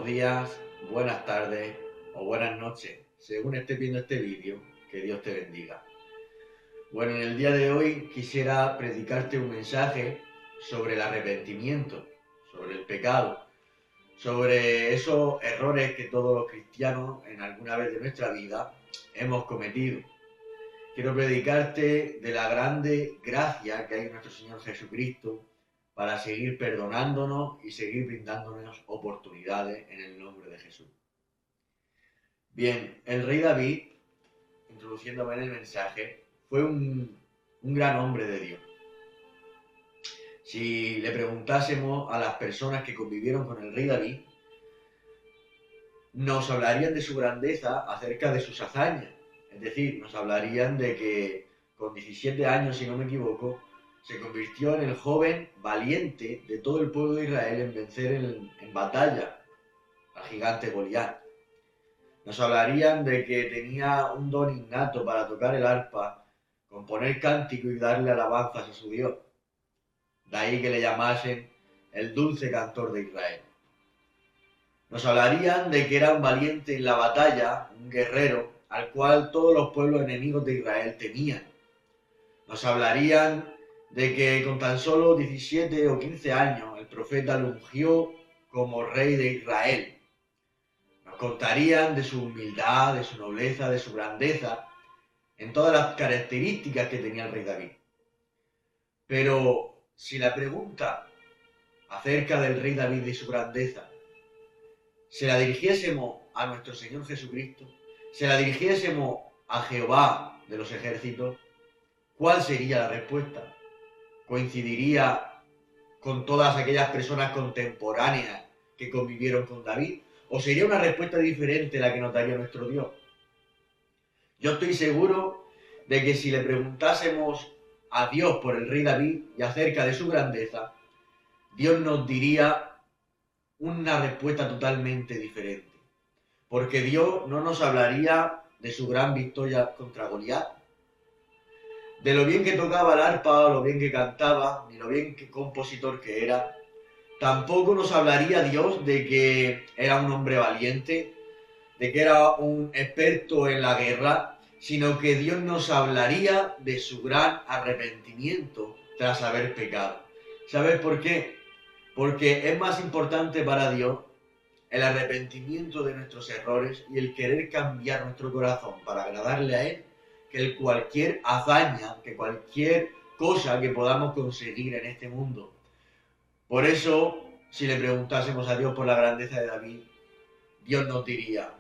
buenos días, buenas tardes o buenas noches, según estés viendo este vídeo, que Dios te bendiga. Bueno, en el día de hoy quisiera predicarte un mensaje sobre el arrepentimiento, sobre el pecado, sobre esos errores que todos los cristianos en alguna vez de nuestra vida hemos cometido. Quiero predicarte de la grande gracia que hay en nuestro Señor Jesucristo para seguir perdonándonos y seguir brindándonos oportunidades en el nombre de Jesús. Bien, el rey David, introduciéndome en el mensaje, fue un gran hombre de Dios. Si le preguntásemos a las personas que convivieron con el rey David, nos hablarían de su grandeza acerca de sus hazañas. Es decir, nos hablarían de que con 17 años, si no me equivoco, se convirtió en el joven valiente de todo el pueblo de Israel en vencer en batalla al gigante Goliat. Nos hablarían de que tenía un don innato para tocar el arpa, componer cántico y darle alabanzas a su Dios. De ahí que le llamasen el dulce cantor de Israel. Nos hablarían de que era un valiente en la batalla, un guerrero, al cual todos los pueblos enemigos de Israel temían. Nos hablarían de que con tan solo 17 o 15 años el profeta lo ungió como rey de Israel. Nos contarían de su humildad, de su nobleza, de su grandeza, en todas las características que tenía el rey David. Pero si la pregunta acerca del rey David y su grandeza se la dirigiésemos a nuestro Señor Jesucristo, se la dirigiésemos a Jehová de los ejércitos, ¿cuál sería la respuesta? ¿Coincidiría con todas aquellas personas contemporáneas que convivieron con David? ¿O sería una respuesta diferente la que nos daría nuestro Dios? Yo estoy seguro de que si le preguntásemos a Dios por el rey David y acerca de su grandeza, Dios nos diría una respuesta totalmente diferente. Porque Dios no nos hablaría de su gran victoria contra Goliat, de lo bien que tocaba el arpa, o lo bien que cantaba, ni lo bien que compositor que era. Tampoco nos hablaría Dios de que era un hombre valiente, de que era un experto en la guerra, sino que Dios nos hablaría de su gran arrepentimiento tras haber pecado. ¿Sabes por qué? Porque es más importante para Dios el arrepentimiento de nuestros errores y el querer cambiar nuestro corazón para agradarle a Él, que cualquier hazaña, que cualquier cosa que podamos conseguir en este mundo. Por eso, si le preguntásemos a Dios por la grandeza de David, Dios nos diría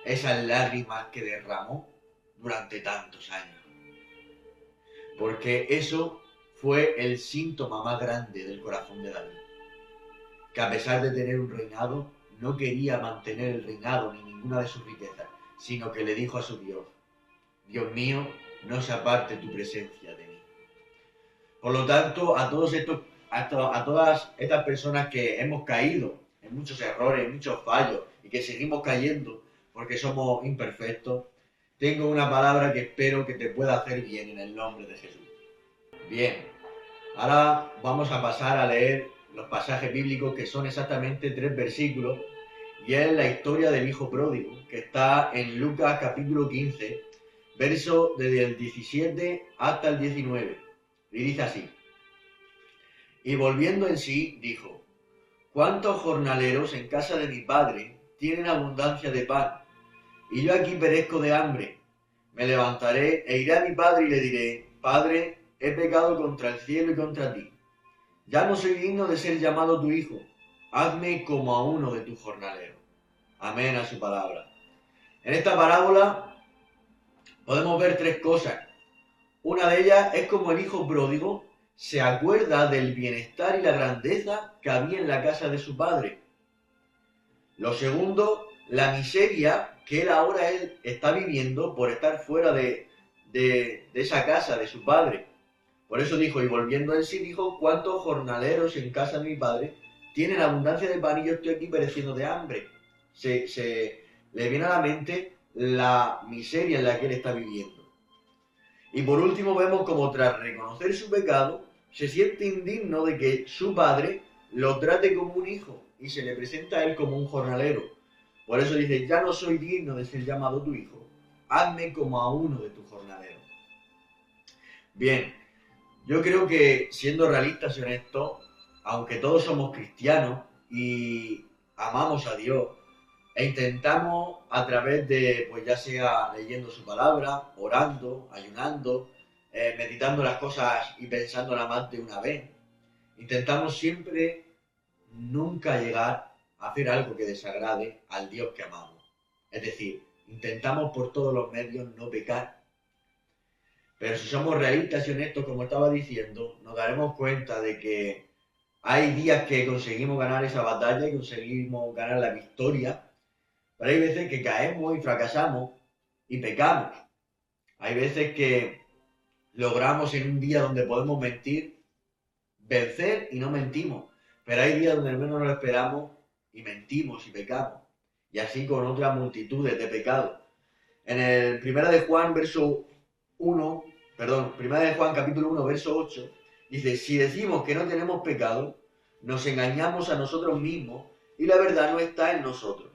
esas lágrimas que derramó durante tantos años. Porque eso fue el síntoma más grande del corazón de David. Que a pesar de tener un reinado, no quería mantener el reinado ni ninguna de sus riquezas, sino que le dijo a su Dios: Dios mío, no se aparte tu presencia de mí. Por lo tanto, a todas estas personas que hemos caído en muchos errores, en muchos fallos, y que seguimos cayendo porque somos imperfectos, tengo una palabra que espero que te pueda hacer bien en el nombre de Jesús. Bien, ahora vamos a pasar a leer los pasajes bíblicos, que son exactamente 3 versículos, y es la historia del hijo pródigo, que está en Lucas capítulo 15, verso desde el 17 hasta el 19, y dice así: y volviendo en sí, dijo: ¿cuántos jornaleros en casa de mi padre tienen abundancia de pan, y yo aquí perezco de hambre? Me levantaré e iré a mi padre y le diré: Padre, he pecado contra el cielo y contra ti. Ya no soy digno de ser llamado tu hijo. Hazme como a uno de tus jornaleros. Amén a su palabra. En esta parábola podemos ver 3 cosas. Una de ellas es como el hijo pródigo se acuerda del bienestar y la grandeza que había en la casa de su padre. Lo segundo, la miseria que él está viviendo por estar fuera de esa casa de su padre. Por eso dijo, y volviendo en sí, dijo: ¿cuántos jornaleros en casa de mi padre tienen abundancia de pan y yo estoy aquí pereciendo de hambre? Se le viene a la mente la miseria en la que él está viviendo. Y por último vemos como tras reconocer su pecado, se siente indigno de que su padre lo trate como un hijo y se le presenta a él como un jornalero. Por eso dice, ya no soy digno de ser llamado tu hijo, hazme como a uno de tus jornaleros. Bien, yo creo que siendo realistas y honestos, aunque todos somos cristianos y amamos a Dios, e intentamos a través de, pues ya sea leyendo su palabra, orando, ayunando, meditando las cosas y pensándolas más de una vez, intentamos siempre nunca llegar a hacer algo que desagrade al Dios que amamos. Es decir, intentamos por todos los medios no pecar. Pero si somos realistas y honestos, como estaba diciendo, nos daremos cuenta de que hay días que conseguimos ganar esa batalla y conseguimos ganar la victoria, pero hay veces que caemos y fracasamos y pecamos. Hay veces que logramos en un día donde podemos mentir, vencer y no mentimos. Pero hay días donde al menos no lo esperamos y mentimos y pecamos. Y así con otras multitudes de pecados. En el 1 de Juan, capítulo 1, verso 8, dice, si decimos que no tenemos pecado, nos engañamos a nosotros mismos y la verdad no está en nosotros.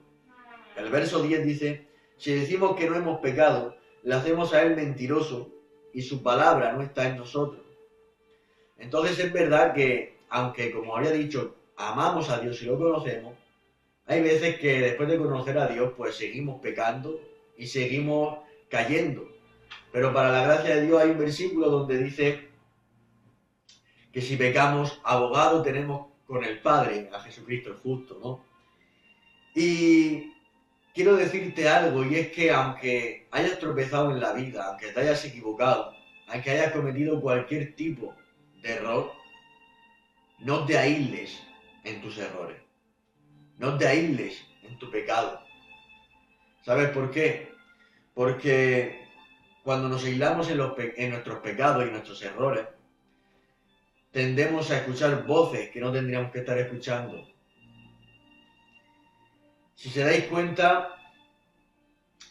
El verso 10 dice, si decimos que no hemos pecado, le hacemos a él mentiroso y su palabra no está en nosotros. Entonces es verdad que, aunque como había dicho, amamos a Dios y lo conocemos, hay veces que después de conocer a Dios, pues seguimos pecando y seguimos cayendo. Pero para la gracia de Dios hay un versículo donde dice que si pecamos, abogado tenemos con el Padre, a Jesucristo el justo, ¿no? Y quiero decirte algo, y es que aunque hayas tropezado en la vida, aunque te hayas equivocado, aunque hayas cometido cualquier tipo de error, no te aísles en tus errores, no te aísles en tu pecado. ¿Sabes por qué? Porque cuando nos aislamos en nuestros pecados y nuestros errores, tendemos a escuchar voces que no tendríamos que estar escuchando. Si se dais cuenta,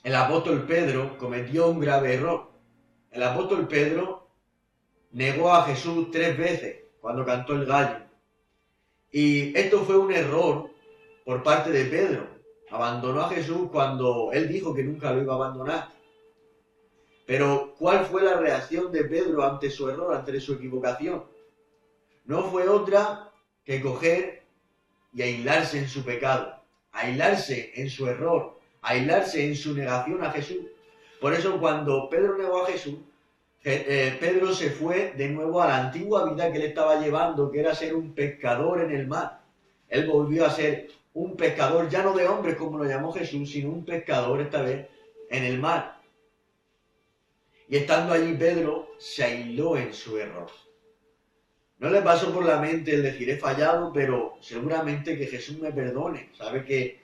el apóstol Pedro cometió un grave error. El apóstol Pedro negó a Jesús 3 veces cuando cantó el gallo. Y esto fue un error por parte de Pedro. Abandonó a Jesús cuando él dijo que nunca lo iba a abandonar. Pero, ¿cuál fue la reacción de Pedro ante su error, ante su equivocación? No fue otra que coger y aislarse en su pecado, aislarse en su error, aislarse en su negación a Jesús. Por eso cuando Pedro negó a Jesús, Pedro se fue de nuevo a la antigua vida que él estaba llevando, que era ser un pescador en el mar. Él volvió a ser un pescador, ya no de hombres como lo llamó Jesús, sino un pescador esta vez en el mar. Y estando allí Pedro se aisló en su error. No le pasó por la mente el decir he fallado, pero seguramente que Jesús me perdone. Sabe que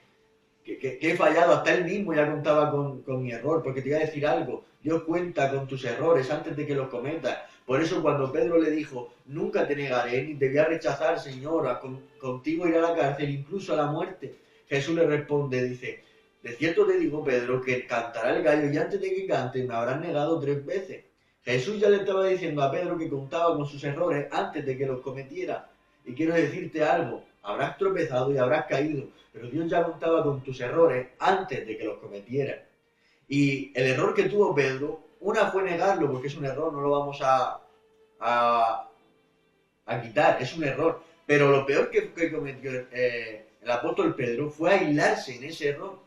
he fallado, hasta él mismo ya contaba con mi error, porque te iba a decir algo, Dios cuenta con tus errores antes de que los cometas. Por eso cuando Pedro le dijo, nunca te negaré, ni te voy a rechazar, Señor, contigo iré a la cárcel, incluso a la muerte, Jesús le responde, dice, de cierto te digo, Pedro, que cantará el gallo y antes de que cante me habrán negado 3 veces. Jesús ya le estaba diciendo a Pedro que contaba con sus errores antes de que los cometiera. Y quiero decirte algo, habrás tropezado y habrás caído, pero Dios ya contaba con tus errores antes de que los cometieras. Y el error que tuvo Pedro, una fue negarlo, porque es un error, no lo vamos a quitar, es un error. Pero lo peor que cometió el apóstol Pedro fue aislarse en ese error.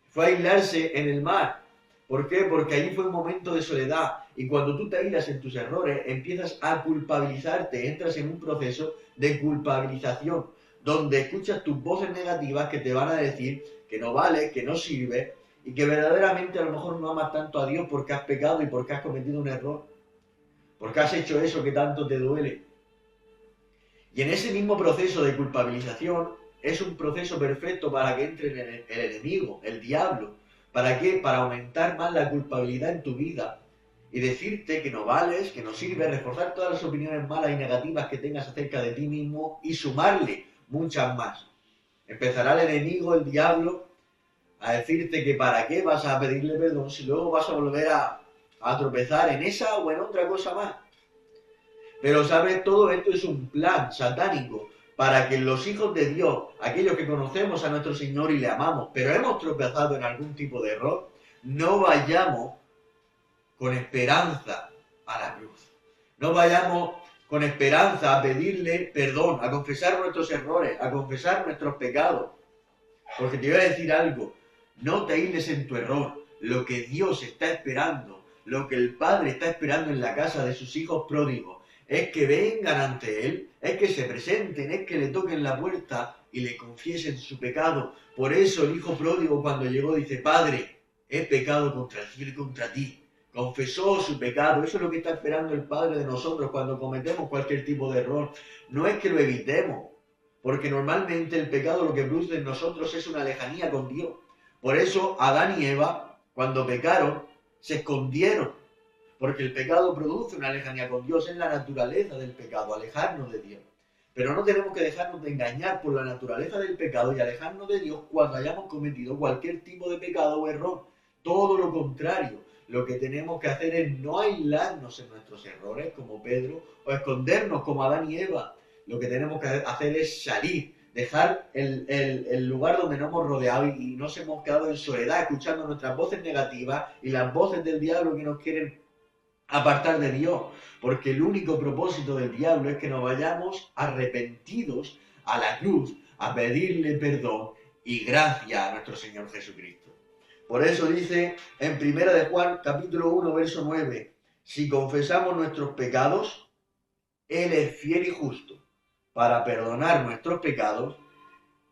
Fue aislarse en el mar. ¿Por qué? Porque allí fue un momento de soledad. Y cuando tú te aíslas en tus errores, empiezas a culpabilizarte, entras en un proceso de culpabilización, donde escuchas tus voces negativas que te van a decir que no vales, que no sirves, y que verdaderamente a lo mejor no amas tanto a Dios porque has pecado y porque has cometido un error, porque has hecho eso que tanto te duele. Y en ese mismo proceso de culpabilización es un proceso perfecto para que entre el enemigo, el diablo. ¿Para qué? Para aumentar más la culpabilidad en tu vida y decirte que no vales, que no sirves, reforzar todas las opiniones malas y negativas que tengas acerca de ti mismo y sumarle muchas más. Empezará el enemigo, el diablo, a decirte que para qué vas a pedirle perdón si luego vas a volver a tropezar en esa o en otra cosa más. Pero sabes, todo esto es un plan satánico para que los hijos de Dios, aquellos que conocemos a nuestro Señor y le amamos, pero hemos tropezado en algún tipo de error, no vayamos con esperanza a la cruz. No vayamos con esperanza a pedirle perdón, a confesar nuestros errores, a confesar nuestros pecados. Porque te voy a decir algo, no te aísles en tu error. Lo que Dios está esperando, lo que el Padre está esperando en la casa de sus hijos pródigos, es que vengan ante Él, es que se presenten, es que le toquen la puerta y le confiesen su pecado. Por eso el hijo pródigo cuando llegó dice, Padre, he pecado contra el cielo y contra ti. Confesó su pecado. Eso es lo que está esperando el Padre de nosotros cuando cometemos cualquier tipo de error. No es que lo evitemos, porque normalmente el pecado lo que produce en nosotros es una lejanía con Dios. Por eso Adán y Eva, cuando pecaron, se escondieron, porque el pecado produce una lejanía con Dios, es la naturaleza del pecado, alejarnos de Dios. Pero no tenemos que dejarnos de engañar por la naturaleza del pecado y alejarnos de Dios cuando hayamos cometido cualquier tipo de pecado o error. Todo lo contrario, lo que tenemos que hacer es no aislarnos en nuestros errores, como Pedro, o escondernos como Adán y Eva. Lo que tenemos que hacer es salir, dejar el lugar donde nos hemos rodeado y nos hemos quedado en soledad, escuchando nuestras voces negativas y las voces del diablo que nos quieren apartar de Dios, porque el único propósito del diablo es que nos vayamos arrepentidos a la cruz, a pedirle perdón y gracia a nuestro Señor Jesucristo. Por eso dice en 1 de Juan, capítulo 1, verso 9, si confesamos nuestros pecados, Él es fiel y justo para perdonar nuestros pecados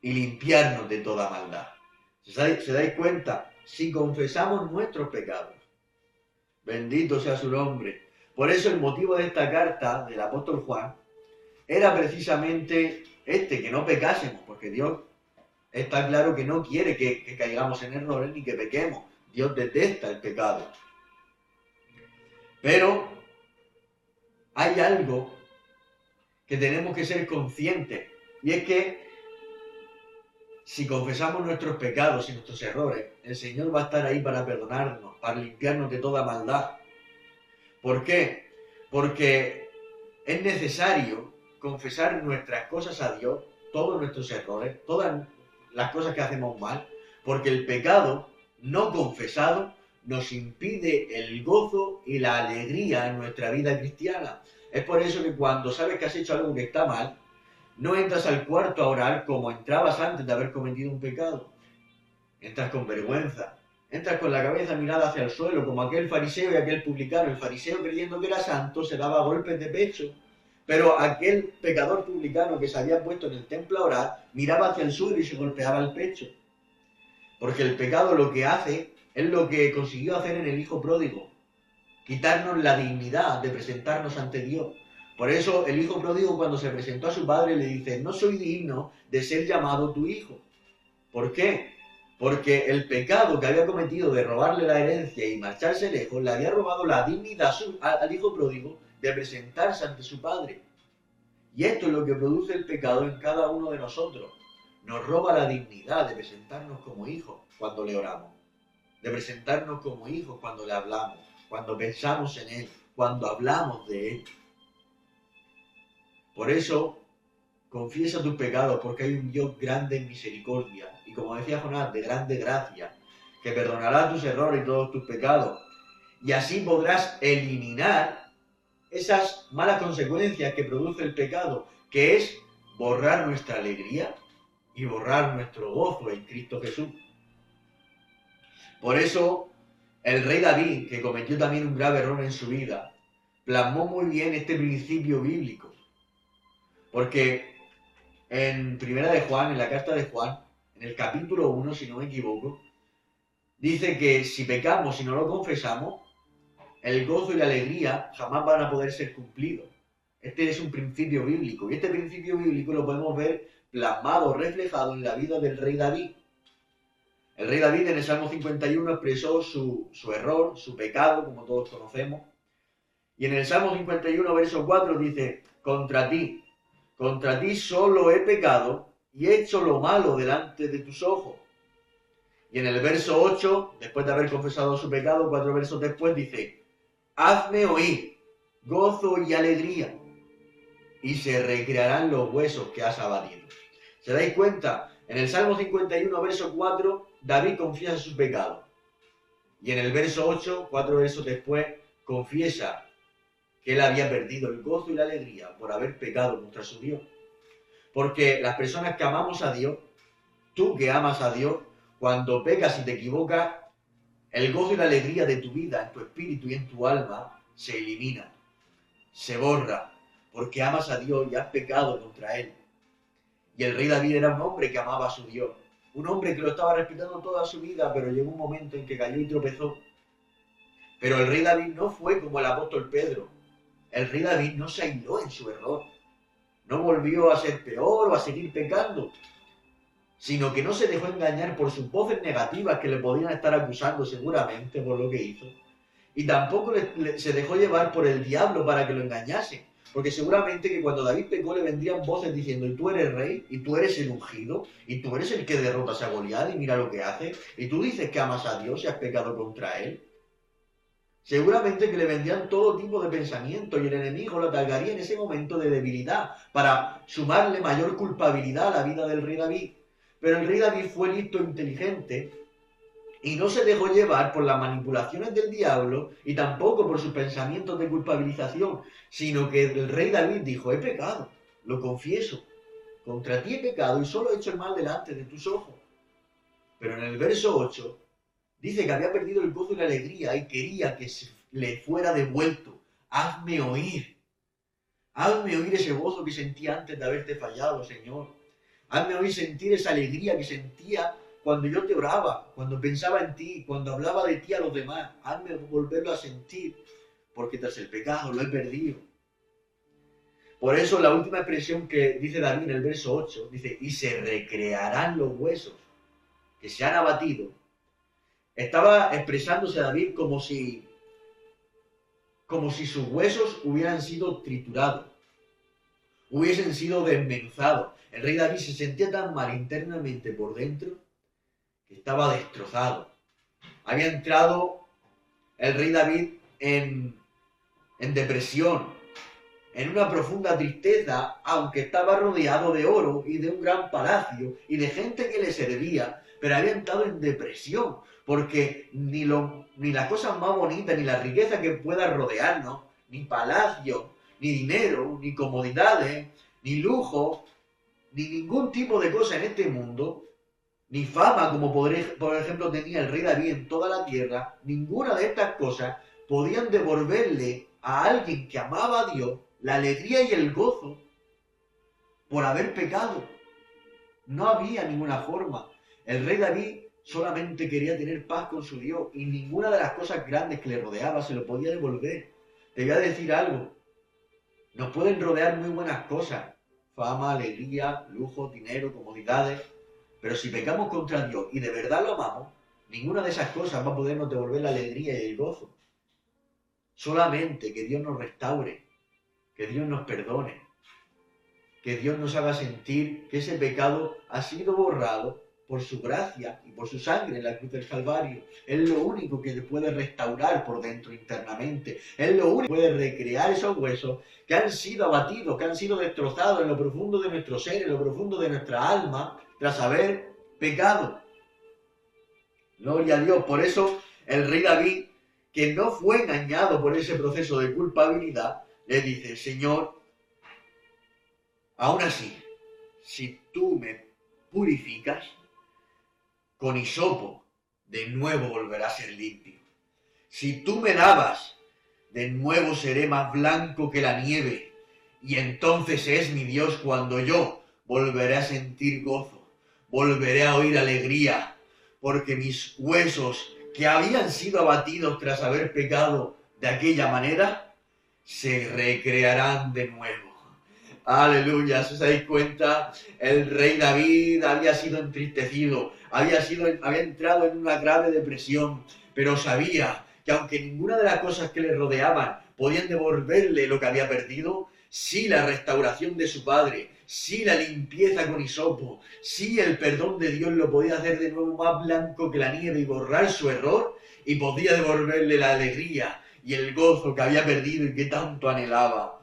y limpiarnos de toda maldad. ¿Se dais cuenta? Si confesamos nuestros pecados, bendito sea su nombre. Por eso el motivo de esta carta del apóstol Juan era precisamente que no pecásemos, porque Dios está claro que no quiere que caigamos en errores ni que pequemos. Dios detesta el pecado. Pero hay algo que tenemos que ser conscientes, y es que si confesamos nuestros pecados y nuestros errores, el Señor va a estar ahí para perdonarnos, para limpiarnos de toda maldad. ¿Por qué? Porque es necesario confesar nuestras cosas a Dios, todos nuestros errores, todas las cosas que hacemos mal, porque el pecado no confesado nos impide el gozo y la alegría en nuestra vida cristiana. Es por eso que cuando sabes que has hecho algo que está mal, no entras al cuarto a orar como entrabas antes de haber cometido un pecado. Entras con vergüenza, entras con la cabeza mirada hacia el suelo, como aquel fariseo y aquel publicano. El fariseo, creyendo que era santo, se daba golpes de pecho, pero aquel pecador publicano que se había puesto en el templo a orar, miraba hacia el suelo y se golpeaba el pecho. Porque el pecado lo que hace es lo que consiguió hacer en el hijo pródigo, quitarnos la dignidad de presentarnos ante Dios. Por eso el hijo pródigo, cuando se presentó a su padre, le dice, no soy digno de ser llamado tu hijo. ¿Por qué? Porque el pecado que había cometido de robarle la herencia y marcharse lejos, le había robado la dignidad al hijo pródigo de presentarse ante su padre. Y esto es lo que produce el pecado en cada uno de nosotros. Nos roba la dignidad de presentarnos como hijos cuando le oramos, de presentarnos como hijos cuando le hablamos, cuando pensamos en Él, cuando hablamos de Él. Por eso, confiesa tus pecados, porque hay un Dios grande en misericordia, y como decía Jonás, de grande gracia, que perdonará tus errores y todos tus pecados. Y así podrás eliminar esas malas consecuencias que produce el pecado, que es borrar nuestra alegría y borrar nuestro gozo en Cristo Jesús. Por eso, el rey David, que cometió también un grave error en su vida, plasmó muy bien este principio bíblico. Porque en Primera de Juan, en la carta de Juan, en el capítulo 1, si no me equivoco, dice que si pecamos y no lo confesamos, el gozo y la alegría jamás van a poder ser cumplidos. Este es un principio bíblico, y este principio bíblico lo podemos ver plasmado, reflejado en la vida del rey David. El rey David en el Salmo 51 expresó su error, su pecado, como todos conocemos. Y en el Salmo 51, verso 4 dice, contra ti solo he pecado y he hecho lo malo delante de tus ojos. Y en el verso 8, después de haber confesado su pecado, 4 versos después dice, hazme oír gozo y alegría. y se recrearán los huesos que has abatido. ¿Se dais cuenta? En el Salmo 51, verso 4, David confiesa sus pecados. Y en el verso 8, 4 versos después, confiesa que él había perdido el gozo y la alegría por haber pecado contra su Dios. Porque las personas que amamos a Dios, tú que amas a Dios, cuando pecas y te equivocas, el gozo y la alegría de tu vida, en tu espíritu y en tu alma, se elimina, se borra, porque amas a Dios y has pecado contra Él. Y el rey David era un hombre que amaba a su Dios, un hombre que lo estaba respetando toda su vida, pero llegó un momento en que cayó y tropezó. Pero el rey David no fue como el apóstol Pedro. El rey David no se aisló en su error, no volvió a ser peor o a seguir pecando, sino que no se dejó engañar por sus voces negativas que le podían estar acusando seguramente por lo que hizo. Y tampoco se dejó llevar por el diablo para que lo engañase. Porque seguramente que cuando David pecó le vendrían voces diciendo: y tú eres rey, y tú eres el ungido, y tú eres el que derrotas a Goliat, y mira lo que hace, y tú dices que amas a Dios y has pecado contra Él. Seguramente que le vendrían todo tipo de pensamientos y el enemigo lo atacaría en ese momento de debilidad para sumarle mayor culpabilidad a la vida del rey David. Pero el rey David fue listo e inteligente y no se dejó llevar por las manipulaciones del diablo y tampoco por sus pensamientos de culpabilización, sino que el rey David dijo: he pecado, lo confieso, contra ti he pecado y solo he hecho el mal delante de tus ojos. Pero en el verso 8 dice que había perdido el gozo y la alegría y quería que le fuera devuelto. Hazme oír ese gozo que sentía antes de haberte fallado, Señor. Hazme oír sentir esa alegría que sentía cuando yo te oraba, cuando pensaba en ti, cuando hablaba de ti a los demás. Hazme volverlo a sentir, porque tras el pecado lo he perdido. Por eso la última expresión que dice David en el verso 8, dice: y se recrearán los huesos que se han abatido. Estaba expresándose David como si sus huesos hubieran sido triturados, hubiesen sido desmenuzados. El rey David se sentía tan mal internamente por dentro que estaba destrozado. Había entrado el rey David en depresión, en una profunda tristeza, aunque estaba rodeado de oro y de un gran palacio y de gente que le servía, pero había entrado en depresión, porque ni las cosas más bonitas, ni la riqueza que pueda rodearnos, ni palacio, ni dinero, ni comodidades, ni lujo, ni ningún tipo de cosa en este mundo, ni fama como por ejemplo tenía el rey David en toda la tierra, ninguna de estas cosas podían devolverle a alguien que amaba a Dios la alegría y el gozo por haber pecado. No había ninguna forma. El rey David solamente quería tener paz con su Dios y ninguna de las cosas grandes que le rodeaba se lo podía devolver. Te voy a decir algo. Nos pueden rodear muy buenas cosas: fama, alegría, lujo, dinero, comodidades. Pero si pecamos contra Dios y de verdad lo amamos, ninguna de esas cosas va a podernos devolver la alegría y el gozo. Solamente que Dios nos restaure, que Dios nos perdone, que Dios nos haga sentir que ese pecado ha sido borrado por su gracia y por su sangre en la cruz del Calvario. Es lo único que le puede restaurar por dentro internamente. Es lo único que puede recrear esos huesos que han sido abatidos, que han sido destrozados en lo profundo de nuestro ser, en lo profundo de nuestra alma, tras haber pecado. Gloria a Dios. Por eso el rey David, que no fue engañado por ese proceso de culpabilidad, le dice: Señor, aún así, si tú me purificas, con hisopo de nuevo volverá a ser limpio. Si tú me lavas, de nuevo seré más blanco que la nieve. Y entonces es mi Dios cuando yo volveré a sentir gozo, volveré a oír alegría, porque mis huesos que habían sido abatidos tras haber pecado de aquella manera, se recrearán de nuevo. Aleluya. ¿Se dais cuenta? El rey David había sido entristecido, había entrado en una grave depresión, pero sabía que aunque ninguna de las cosas que le rodeaban podían devolverle lo que había perdido, sí la restauración de su padre, sí la limpieza con hisopo, sí el perdón de Dios lo podía hacer de nuevo más blanco que la nieve y borrar su error, y podía devolverle la alegría y el gozo que había perdido y que tanto anhelaba.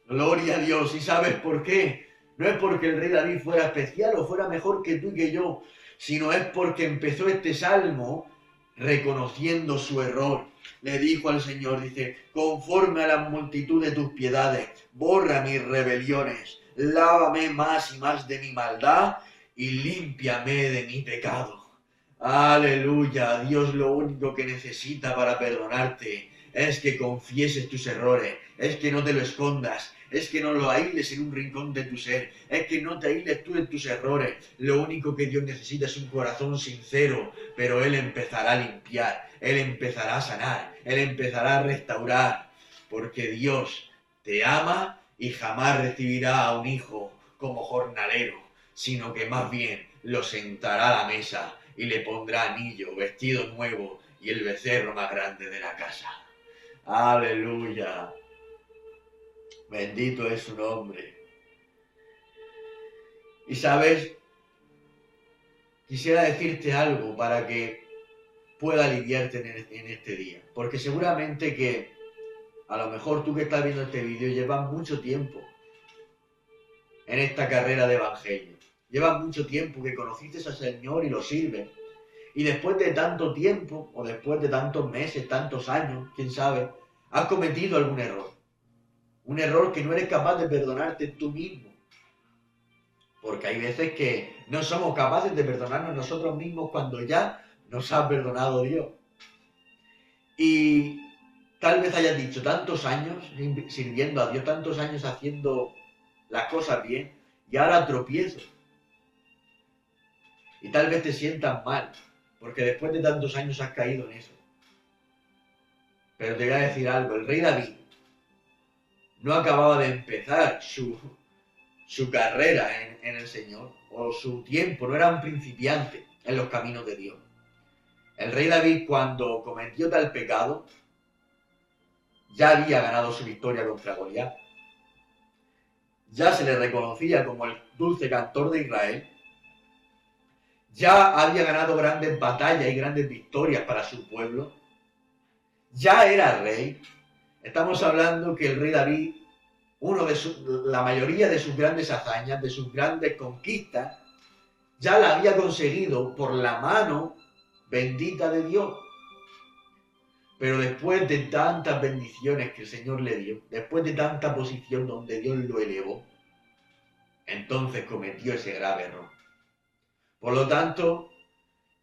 Gloria a Dios. ¿Y sabes por qué? No es porque el rey David fuera especial o fuera mejor que tú y que yo, sino es porque empezó este salmo reconociendo su error. Le dijo al Señor, dice, conforme a la multitud de tus piedades, borra mis rebeliones, lávame más y más de mi maldad y límpiame de mi pecado. Aleluya, Dios lo único que necesita para perdonarte es que confieses tus errores, es que no te lo escondas, es que no lo aísles en un rincón de tu ser, es que no te aísles tú en tus errores. Lo único que Dios necesita es un corazón sincero, pero Él empezará a limpiar, Él empezará a sanar, Él empezará a restaurar, porque Dios te ama y jamás recibirá a un hijo como jornalero, sino que más bien lo sentará a la mesa y le pondrá anillo, vestido nuevo y el becerro más grande de la casa. Aleluya. Bendito es su nombre. Y sabes, quisiera decirte algo para que pueda aliviarte en este día. Porque seguramente que a lo mejor tú que estás viendo este vídeo llevas mucho tiempo en esta carrera de evangelio. Llevas mucho tiempo que conociste al Señor y lo sirves. Y después de tanto tiempo, o después de tantos meses, tantos años, quién sabe, has cometido algún error. Un error que no eres capaz de perdonarte tú mismo. Porque hay veces que no somos capaces de perdonarnos nosotros mismos cuando ya nos ha perdonado Dios. Y tal vez hayas dicho tantos años sirviendo a Dios, tantos años haciendo las cosas bien, y ahora tropiezo. Y tal vez te sientas mal, porque después de tantos años has caído en eso. Pero te voy a decir algo, el rey David no acababa de empezar su carrera en el Señor, o su tiempo, no era un principiante en los caminos de Dios. El rey David, cuando cometió tal pecado, ya había ganado su victoria contra Goliat. Ya se le reconocía como el dulce cantor de Israel. Ya había ganado grandes batallas y grandes victorias para su pueblo. Ya era rey. Estamos hablando que el rey David, la mayoría de sus grandes hazañas, de sus grandes conquistas, ya la había conseguido por la mano bendita de Dios. Pero después de tantas bendiciones que el Señor le dio, después de tanta posición donde Dios lo elevó, entonces cometió ese grave error. Por lo tanto,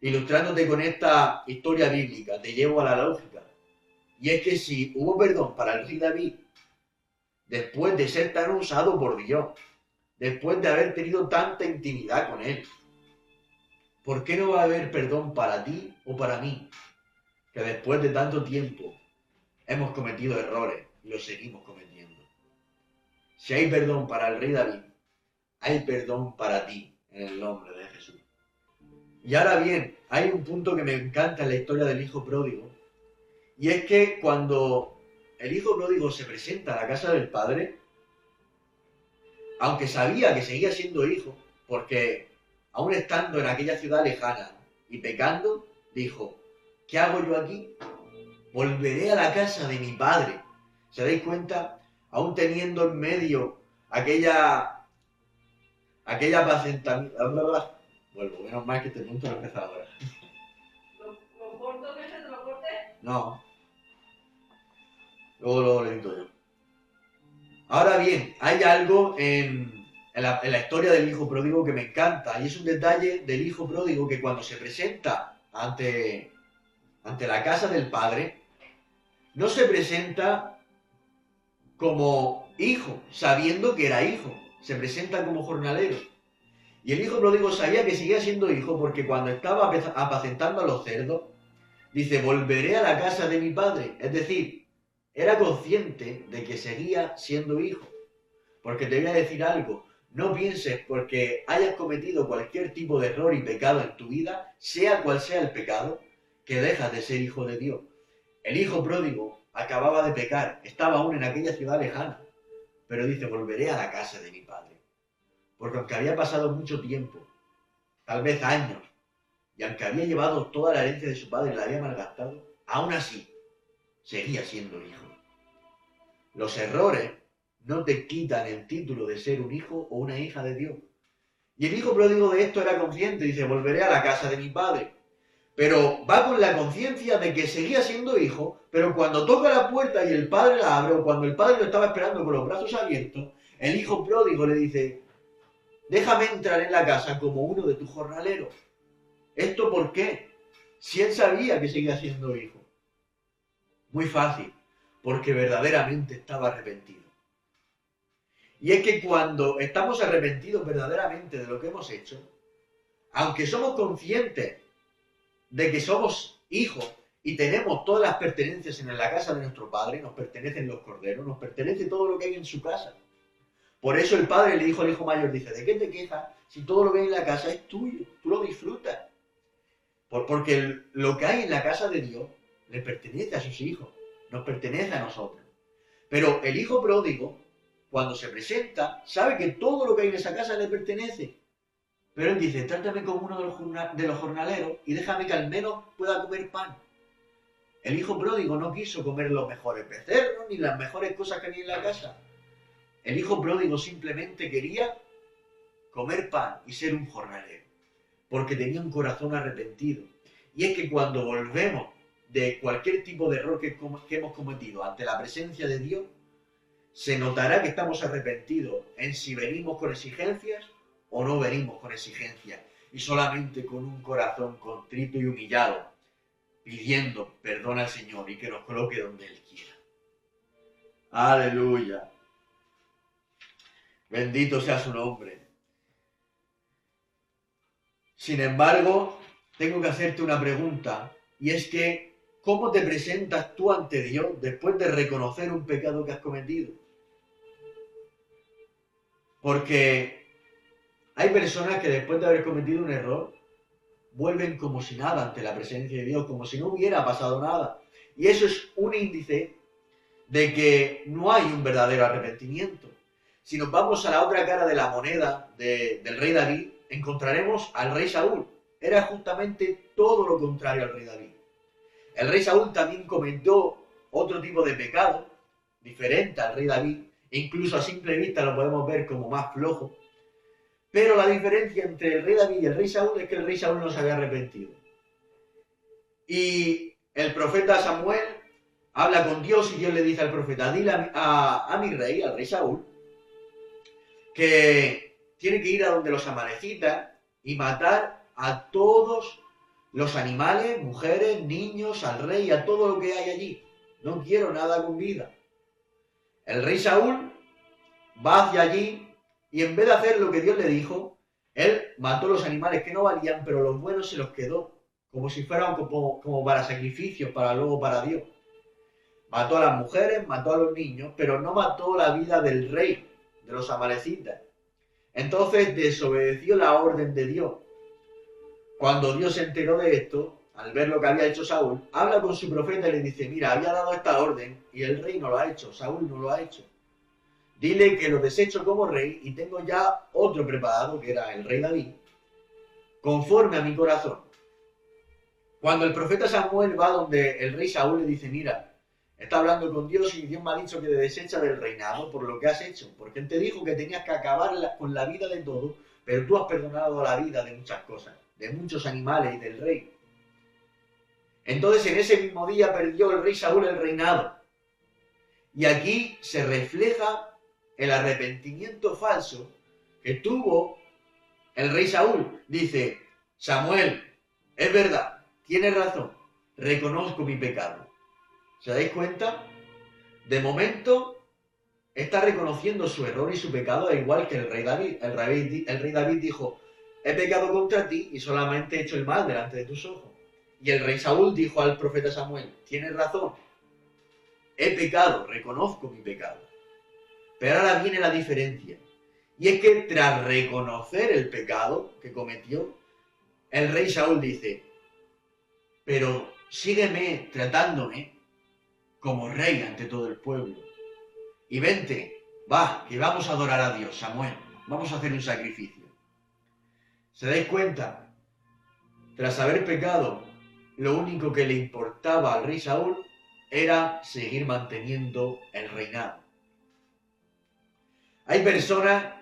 ilustrándote con esta historia bíblica, te llevo a la lógica. Y es que si hubo perdón para el rey David, después de ser tan usado por Dios, después de haber tenido tanta intimidad con Él, ¿por qué no va a haber perdón para ti o para mí? Que después de tanto tiempo hemos cometido errores y los seguimos cometiendo. Si hay perdón para el rey David, hay perdón para ti en el nombre de Jesús. Y ahora bien, hay un punto que me encanta en la historia del hijo pródigo, y es que cuando el hijo pródigo se presenta a la casa del padre, aunque sabía que seguía siendo hijo, porque aún estando en aquella ciudad lejana y pecando, dijo, ¿qué hago yo aquí? Volveré a la casa de mi padre. ¿Se dais cuenta? Aún teniendo en medio aquella apacentamiento. Vuelvo, menos mal que este punto no empieza ahora. ¿Lo corto que se te lo corte? No. Luego lo edito yo. Ahora bien, hay algo en la historia del hijo pródigo que me encanta, y es un detalle del hijo pródigo que cuando se presenta ante la casa del padre, no se presenta como hijo, sabiendo que era hijo, se presenta como jornalero. Y el hijo pródigo sabía que seguía siendo hijo porque cuando estaba apacentando a los cerdos, dice, volveré a la casa de mi padre. Es decir, era consciente de que seguía siendo hijo. Porque te voy a decir algo, no pienses porque hayas cometido cualquier tipo de error y pecado en tu vida, sea cual sea el pecado, que dejas de ser hijo de Dios. El hijo pródigo acababa de pecar, estaba aún en aquella ciudad lejana, pero dice, volveré a la casa de mi padre. Porque aunque había pasado mucho tiempo, tal vez años, y aunque había llevado toda la herencia de su padre y la había malgastado, aún así seguía siendo hijo. Los errores no te quitan el título de ser un hijo o una hija de Dios. Y el hijo pródigo de esto era consciente, dice, volveré a la casa de mi padre. Pero va con la conciencia de que seguía siendo hijo, pero cuando toca la puerta y el padre la abre, o cuando el padre lo estaba esperando con los brazos abiertos, el hijo pródigo le dice, déjame entrar en la casa como uno de tus jornaleros. ¿Esto por qué? Si él sabía que seguía siendo hijo. Muy fácil, porque verdaderamente estaba arrepentido. Y es que cuando estamos arrepentidos verdaderamente de lo que hemos hecho, aunque somos conscientes de que somos hijos y tenemos todas las pertenencias en la casa de nuestro padre, nos pertenecen los corderos, nos pertenece todo lo que hay en su casa. Por eso el padre le dijo al hijo mayor, dice, ¿de qué te quejas si todo lo que hay en la casa es tuyo? Tú lo disfrutas. Porque lo que hay en la casa de Dios le pertenece a sus hijos, nos pertenece a nosotros. Pero el hijo pródigo, cuando se presenta, sabe que todo lo que hay en esa casa le pertenece. Pero él dice, trátame como uno de los jornaleros y déjame que al menos pueda comer pan. El hijo pródigo no quiso comer los mejores becerros ni las mejores cosas que había en la casa. El hijo pródigo simplemente quería comer pan y ser un jornalero, porque tenía un corazón arrepentido. Y es que cuando volvemos de cualquier tipo de error que hemos cometido ante la presencia de Dios, se notará que estamos arrepentidos en si venimos con exigencias o no venimos con exigencias, y solamente con un corazón contrito y humillado, pidiendo perdón al Señor y que nos coloque donde Él quiera. ¡Aleluya! Bendito sea su nombre. Sin embargo, tengo que hacerte una pregunta, y es que, ¿cómo te presentas tú ante Dios después de reconocer un pecado que has cometido? Porque hay personas que después de haber cometido un error, vuelven como si nada ante la presencia de Dios, como si no hubiera pasado nada. Y eso es un índice de que no hay un verdadero arrepentimiento. Si nos vamos a la otra cara de la moneda del rey David, encontraremos al rey Saúl. Era justamente todo lo contrario al rey David. El rey Saúl también cometió otro tipo de pecado, diferente al rey David, e incluso a simple vista lo podemos ver como más flojo. Pero la diferencia entre el rey David y el rey Saúl es que el rey Saúl no se había arrepentido. Y el profeta Samuel habla con Dios y Dios le dice al profeta, dile a mi rey, al rey Saúl, que tiene que ir a donde los amalecitas y matar a todos los animales, mujeres, niños, al rey, a todo lo que hay allí. No quiero nada con vida. El rey Saúl va hacia allí y en vez de hacer lo que Dios le dijo, él mató los animales que no valían, pero los buenos se los quedó, como si fueran como para sacrificios, para luego para Dios. Mató a las mujeres, mató a los niños, pero no mató la vida del rey, de los amalecitas. Entonces desobedeció la orden de Dios. Cuando Dios se enteró de esto, al ver lo que había hecho Saúl, habla con su profeta y le dice, mira, había dado esta orden y el rey no lo ha hecho, Saúl no lo ha hecho. Dile que lo desecho como rey y tengo ya otro preparado, que era el rey David, conforme a mi corazón. Cuando el profeta Samuel va donde el rey Saúl le dice, mira, está hablando con Dios y Dios me ha dicho que te desecha del reinado por lo que has hecho, porque él te dijo que tenías que acabar con la vida de todo, pero tú has perdonado la vida de muchas cosas, de muchos animales y del rey. Entonces en ese mismo día perdió el rey Saúl el reinado. Y aquí se refleja el arrepentimiento falso que tuvo el rey Saúl. Dice, Samuel, es verdad, tienes razón, reconozco mi pecado. ¿Se dais cuenta? De momento está reconociendo su error y su pecado, al igual que el rey David. El rey David dijo, he pecado contra ti y solamente he hecho el mal delante de tus ojos. Y el rey Saúl dijo al profeta Samuel, tienes razón, he pecado, reconozco mi pecado. Pero ahora viene la diferencia. Y es que tras reconocer el pecado que cometió, el rey Saúl dice, pero sígueme tratándome como rey ante todo el pueblo. Y vente, va, que vamos a adorar a Dios, Samuel. Vamos a hacer un sacrificio. ¿Se dais cuenta? Tras haber pecado, lo único que le importaba al rey Saúl era seguir manteniendo el reinado. Hay personas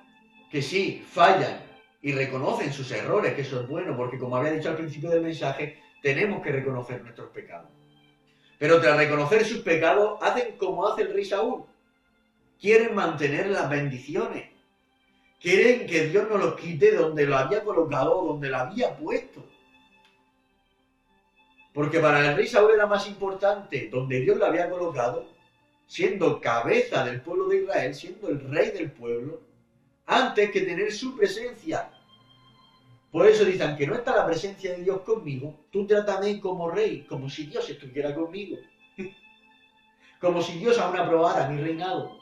que sí fallan y reconocen sus errores, que eso es bueno, porque como había dicho al principio del mensaje, tenemos que reconocer nuestros pecados. Pero tras reconocer sus pecados, hacen como hace el rey Saúl. Quieren mantener las bendiciones. Quieren que Dios no los quite donde lo había colocado, donde lo había puesto. Porque para el rey Saúl era más importante donde Dios lo había colocado, siendo cabeza del pueblo de Israel, siendo el rey del pueblo, antes que tener su presencia. Por eso dicen que no está la presencia de Dios conmigo, tú trátame como rey, como si Dios estuviera conmigo. Como si Dios aún aprobara mi reinado.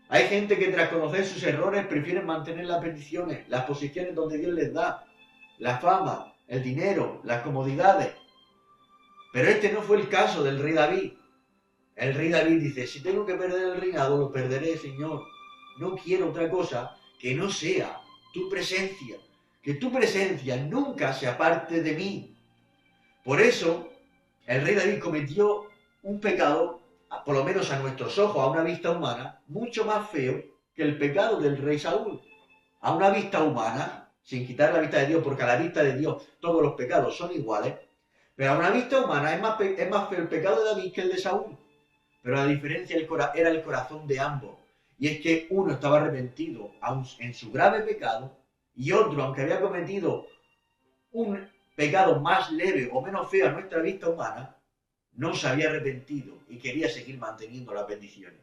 Hay gente que tras conocer sus errores prefieren mantener las bendiciones, las posiciones donde Dios les da, la fama, el dinero, las comodidades. Pero este no fue el caso del rey David. El rey David dice, si tengo que perder el reinado, lo perderé, Señor. No quiero otra cosa que no sea tu presencia. Que tu presencia nunca se aparte de mí. Por eso, el rey David cometió un pecado, por lo menos a nuestros ojos, a una vista humana, mucho más feo que el pecado del rey Saúl. A una vista humana, sin quitar la vista de Dios, porque a la vista de Dios todos los pecados son iguales, pero a una vista humana es más feo el pecado de David que el de Saúl. Pero la diferencia era el corazón de ambos. Y es que uno estaba arrepentido en su grave pecado, y otro, aunque había cometido un pecado más leve o menos feo a nuestra vista humana, no se había arrepentido y quería seguir manteniendo las bendiciones.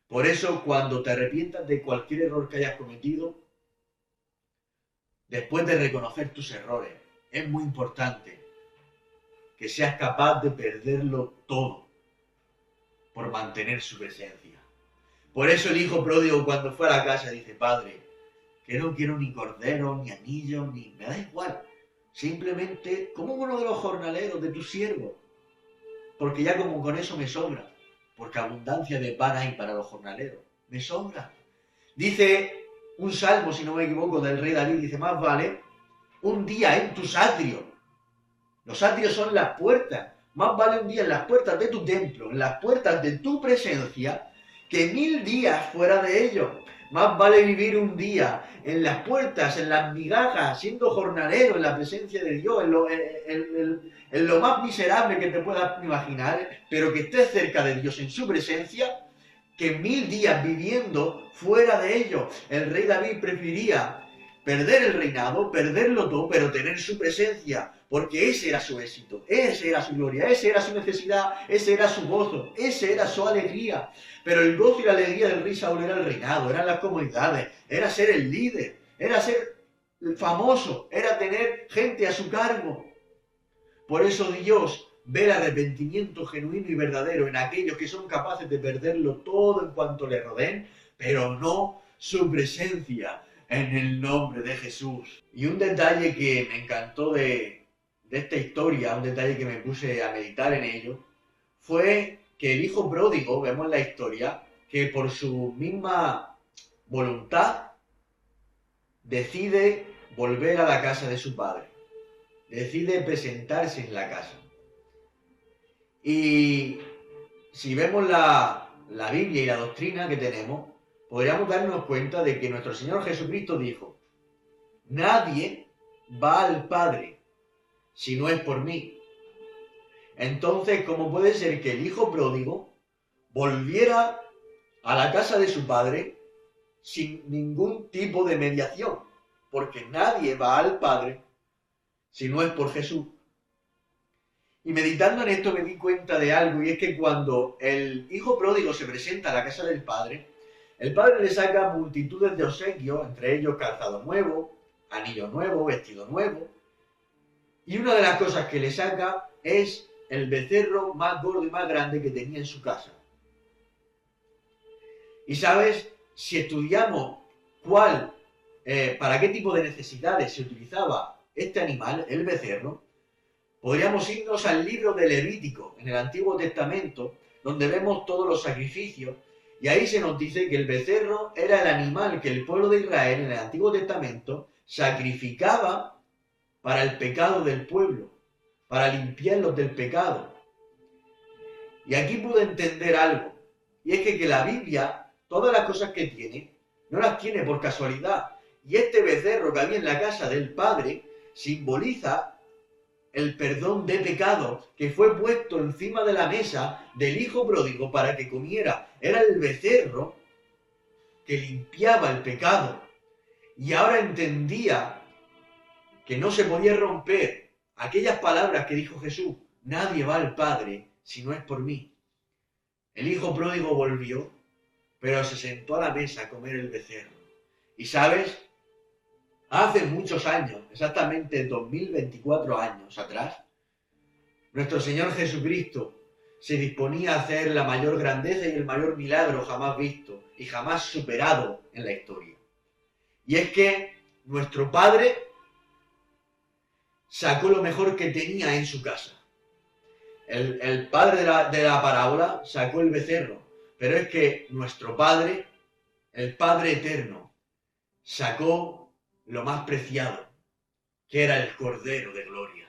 Por eso, cuando te arrepientas de cualquier error que hayas cometido, después de reconocer tus errores, es muy importante que seas capaz de perderlo todo por mantener su presencia. Por eso el hijo pródigo, cuando fue a la casa, dice, Padre, que no quiero ni cordero, ni anillo, ni... me da igual. Simplemente como uno de los jornaleros de tu siervo. Porque ya como con eso me sobra. Porque abundancia de pan hay para los jornaleros. Me sobra. Dice un salmo, si no me equivoco, del rey David, dice, más vale un día en tus atrios. Los atrios son las puertas. Más vale un día en las puertas de tu templo, en las puertas de tu presencia, que 1000 días fuera de ellos. Más vale vivir un día en las puertas, en las migajas, siendo jornalero en la presencia de Dios, en lo más miserable que te puedas imaginar, pero que estés cerca de Dios en su presencia, que 1000 días viviendo fuera de ellos. El rey David prefería perder el reinado, perderlo todo, pero tener su presencia, porque ese era su éxito, esa era su gloria, esa era su necesidad, ese era su gozo, esa era su alegría. Pero el gozo y la alegría del rey Saúl era el reinado, eran las comodidades, era ser el líder, era ser famoso, era tener gente a su cargo. Por eso Dios ve el arrepentimiento genuino y verdadero en aquellos que son capaces de perderlo todo en cuanto le rodeen, pero no su presencia, en el nombre de Jesús. Y un detalle que me encantó de esta historia, un detalle que me puse a meditar en ello, fue que el hijo pródigo, vemos en la historia, que por su misma voluntad decide volver a la casa de su padre. Decide presentarse en la casa. Y si vemos la Biblia y la doctrina que tenemos, podríamos darnos cuenta de que nuestro Señor Jesucristo dijo, nadie va al Padre si no es por mí. Entonces, ¿cómo puede ser que el hijo pródigo volviera a la casa de su padre sin ningún tipo de mediación? Porque nadie va al Padre si no es por Jesús. Y meditando en esto me di cuenta de algo, y es que cuando el hijo pródigo se presenta a la casa del padre, el padre le saca multitudes de obsequios, entre ellos calzado nuevo, anillo nuevo, vestido nuevo. Y una de las cosas que le saca es el becerro más gordo y más grande que tenía en su casa. Y sabes, si estudiamos para qué tipo de necesidades se utilizaba este animal, el becerro, podríamos irnos al libro de Levítico, en el Antiguo Testamento, donde vemos todos los sacrificios. Y ahí se nos dice que el becerro era el animal que el pueblo de Israel en el Antiguo Testamento sacrificaba para el pecado del pueblo, para limpiarlos del pecado. Y aquí pude entender algo, y es que la Biblia, todas las cosas que tiene, no las tiene por casualidad. Y este becerro que había en la casa del Padre simboliza el perdón de pecados que fue puesto encima de la mesa del hijo pródigo para que comiera. Era el becerro que limpiaba el pecado. Y ahora entendía que no se podía romper aquellas palabras que dijo Jesús: nadie va al Padre si no es por mí. El hijo pródigo volvió, pero se sentó a la mesa a comer el becerro. Y sabes, hace muchos años, exactamente 2024 años atrás, nuestro Señor Jesucristo se disponía a hacer la mayor grandeza y el mayor milagro jamás visto y jamás superado en la historia. Y es que nuestro Padre sacó lo mejor que tenía en su casa. El padre de la parábola sacó el becerro, pero es que nuestro Padre, el Padre eterno, sacó lo más preciado, que era el Cordero de Gloria,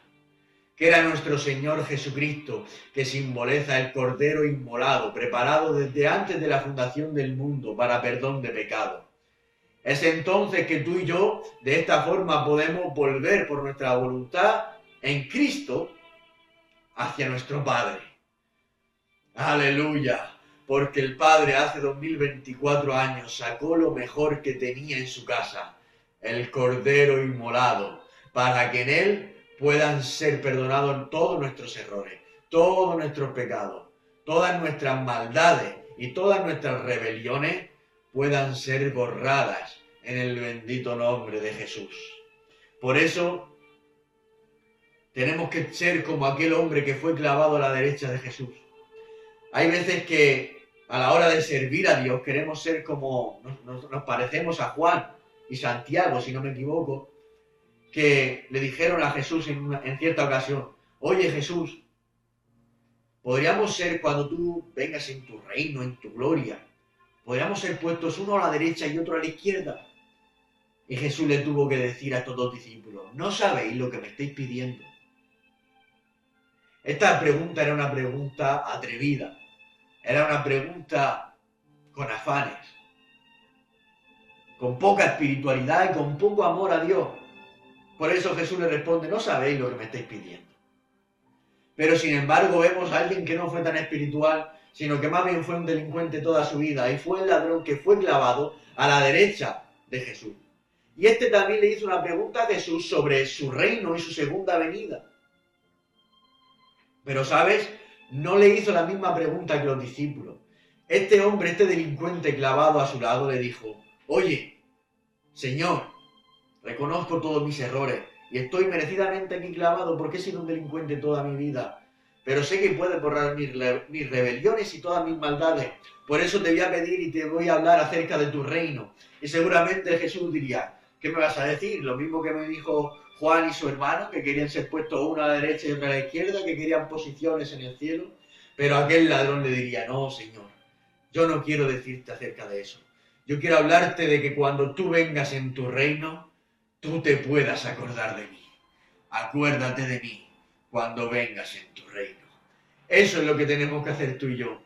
que era nuestro Señor Jesucristo, que simboliza el Cordero inmolado, preparado desde antes de la fundación del mundo para perdón de pecado. Es entonces que tú y yo, de esta forma, podemos volver por nuestra voluntad en Cristo hacia nuestro Padre. ¡Aleluya! Porque el Padre hace 2024 años sacó lo mejor que tenía en su casa, el Cordero inmolado, para que en Él puedan ser perdonados todos nuestros errores, todos nuestros pecados, todas nuestras maldades y todas nuestras rebeliones puedan ser borradas en el bendito nombre de Jesús. Por eso tenemos que ser como aquel hombre que fue clavado a la derecha de Jesús. Hay veces que a la hora de servir a Dios queremos ser como, nos parecemos a Juan y Santiago, si no me equivoco, que le dijeron a Jesús en cierta ocasión: oye Jesús, podríamos ser, cuando tú vengas en tu reino, en tu gloria, podríamos ser puestos uno a la derecha y otro a la izquierda. Y Jesús le tuvo que decir a estos dos discípulos: no sabéis lo que me estáis pidiendo. Esta pregunta era una pregunta atrevida, era una pregunta con afanes, con poca espiritualidad y con poco amor a Dios. Por eso Jesús le responde: no sabéis lo que me estáis pidiendo. Pero sin embargo vemos a alguien que no fue tan espiritual, sino que más bien fue un delincuente toda su vida, y fue el ladrón que fue clavado a la derecha de Jesús. Y este también le hizo una pregunta a Jesús sobre su reino y su segunda venida. Pero, ¿sabes? No le hizo la misma pregunta que los discípulos. Este hombre, este delincuente clavado a su lado, le dijo: oye, Señor, reconozco todos mis errores y estoy merecidamente aquí clavado porque he sido un delincuente toda mi vida. Pero sé que puedes borrar mis rebeliones y todas mis maldades. Por eso te voy a pedir y te voy a hablar acerca de tu reino. Y seguramente Jesús diría: ¿qué me vas a decir? Lo mismo que me dijo Juan y su hermano, que querían ser puestos uno a la derecha y otro a la izquierda, que querían posiciones en el cielo. Pero aquel ladrón le diría: no, Señor, yo no quiero decirte acerca de eso. Yo quiero hablarte de que cuando tú vengas en tu reino, tú te puedas acordar de mí. Acuérdate de mí cuando vengas en tu reino. Eso es lo que tenemos que hacer tú y yo.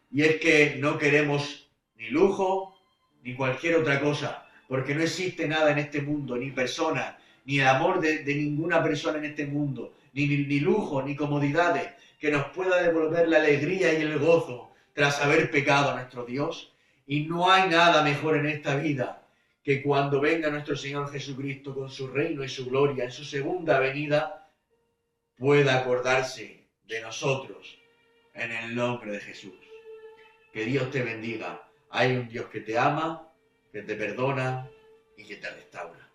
Y es que no queremos ni lujo, ni cualquier otra cosa, porque no existe nada en este mundo, ni persona, ni el amor de ninguna persona en este mundo, ni lujo, ni comodidades, que nos pueda devolver la alegría y el gozo tras haber pecado a nuestro Dios. Y no hay nada mejor en esta vida que cuando venga nuestro Señor Jesucristo con su reino y su gloria en su segunda venida, pueda acordarse de nosotros en el nombre de Jesús. Que Dios te bendiga. Hay un Dios que te ama, que te perdona y que te restaura.